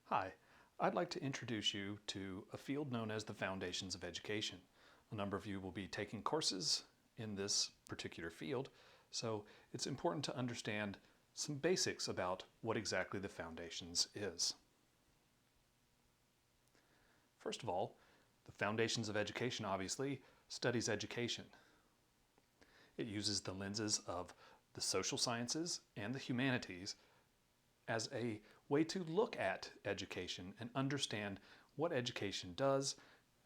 Hi, I'd like to introduce you to a field known as the Foundations of Education. A number of you will be taking courses in this particular field, so it's important to understand some basics about what exactly the Foundations is. First of all, the Foundations of Education obviously studies education. It uses the lenses of the social sciences and the humanities as a way to look at education and understand what education does,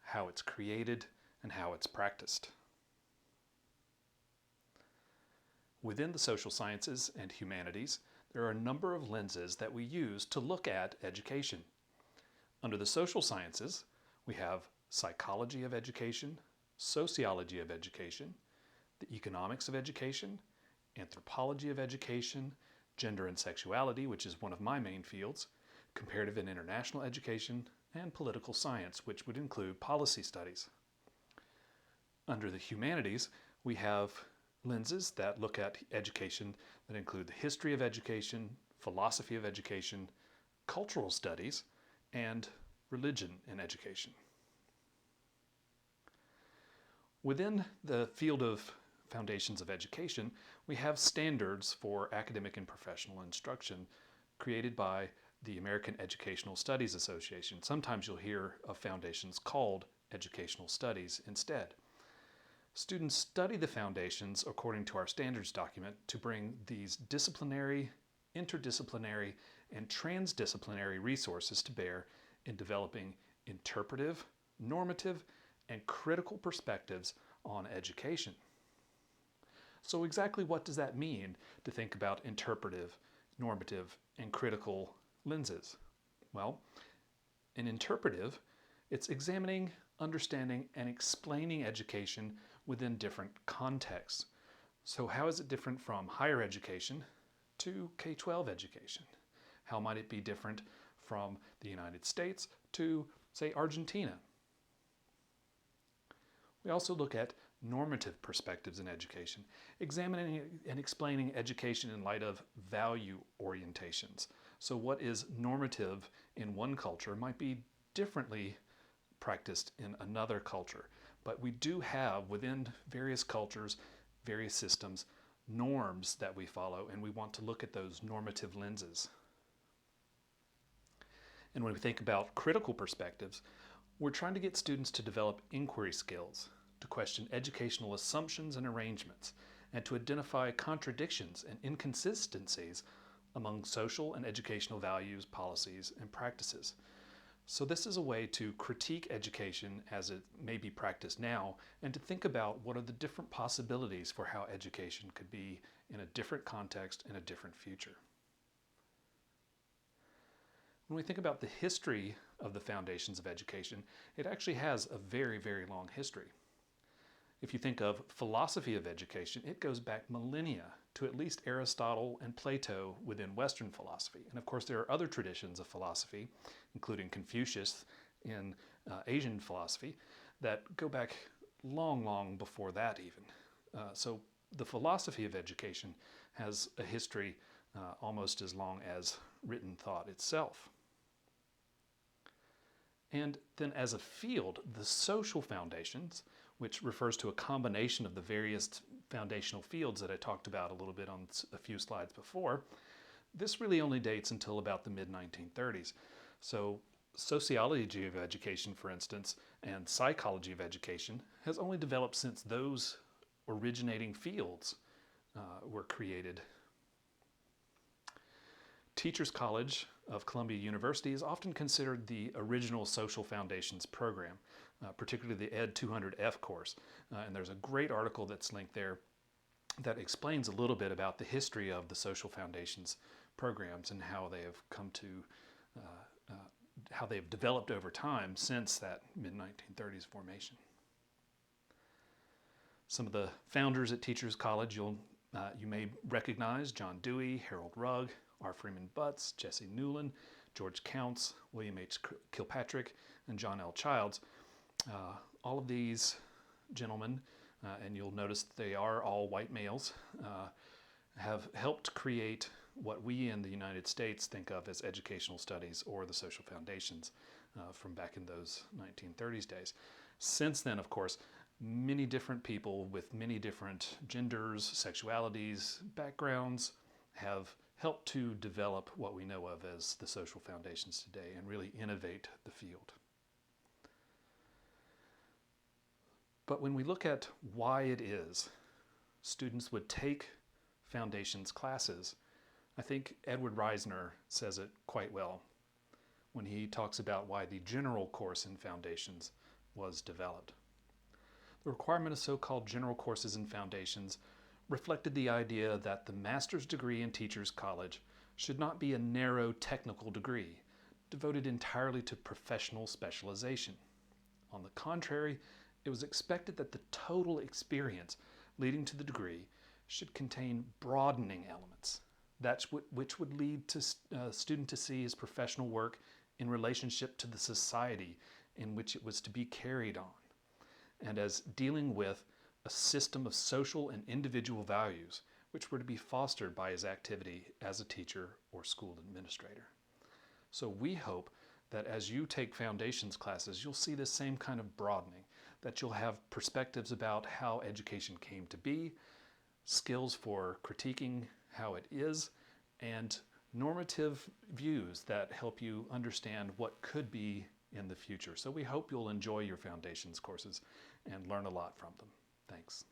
how it's created, and how it's practiced. Within the social sciences and humanities, there are a number of lenses that we use to look at education. Under the social sciences, we have psychology of education, sociology of education, the economics of education, anthropology of education, gender and sexuality, which is one of my main fields, comparative and international education, and political science, which would include policy studies. Under the humanities, we have lenses that look at education that include the history of education, philosophy of education, cultural studies, and religion in education. Within the field of Foundations of Education, we have standards for academic and professional instruction created by the American Educational Studies Association. Sometimes you'll hear of foundations called educational studies instead. Students study the foundations according to our standards document to bring these disciplinary, interdisciplinary, and transdisciplinary resources to bear in developing interpretive, normative, and critical perspectives on education. So exactly what does that mean to think about interpretive, normative, and critical lenses? Well, in interpretive, it's examining, understanding, and explaining education within different contexts. So how is it different from higher education to K-12 education? How might it be different from the United States to, say, Argentina? We also look at normative perspectives in education, examining and explaining education in light of value orientations. So what is normative in one culture might be differently practiced in another culture. But we do have within various cultures, various systems, norms that we follow, and we want to look at those normative lenses. And when we think about critical perspectives, we're trying to get students to develop inquiry skills, to question educational assumptions and arrangements, and to identify contradictions and inconsistencies among social and educational values, policies, and practices. So this is a way to critique education as it may be practiced now, and to think about what are the different possibilities for how education could be in a different context in a different future. When we think about the history of the foundations of education, it actually has a very, very long history. If you think of philosophy of education, it goes back millennia to at least Aristotle and Plato within Western philosophy. And of course, there are other traditions of philosophy, including Confucius in Asian philosophy, that go back long, long before that even. So the philosophy of education has a history almost as long as written thought itself. And then as a field, the social foundations, which refers to a combination of the various foundational fields that I talked about a little bit on a few slides before, this really only dates until about the mid-1930s. So sociology of education, for instance, and psychology of education has only developed since those originating fields were created. Teachers College of Columbia University is often considered the original social foundations program, particularly the Ed 200F course. And there's a great article that's linked there that explains a little bit about the history of the social foundations programs and how they have come to, how they've developed over time since that mid-1930s formation. Some of the founders at Teachers College you may recognize: John Dewey, Harold Rugg, R. Freeman Butts, Jesse Newland, George Counts, William H. Kilpatrick, and John L. Childs. All of these gentlemen, and you'll notice they are all white males, have helped create what we in the United States think of as educational studies or the social foundations from back in those 1930s days. Since then, of course, many different people with many different genders, sexualities, backgrounds have helped to develop what we know of as the social foundations today and really innovate the field. But when we look at why it is students would take foundations classes, I think Edward Reisner says it quite well when he talks about why the general course in foundations was developed. The requirement of so-called general courses in foundations reflected the idea that the master's degree in Teachers College should not be a narrow technical degree devoted entirely to professional specialization. On the contrary, it was expected that the total experience leading to the degree should contain broadening elements, which would lead to student to see his professional work in relationship to the society in which it was to be carried on, and as dealing with a system of social and individual values which were to be fostered by his activity as a teacher or school administrator. So we hope that as you take foundations classes, you'll see this same kind of broadening, that you'll have perspectives about how education came to be, skills for critiquing how it is, and normative views that help you understand what could be in the future. So we hope you'll enjoy your foundations courses and learn a lot from them. Thanks.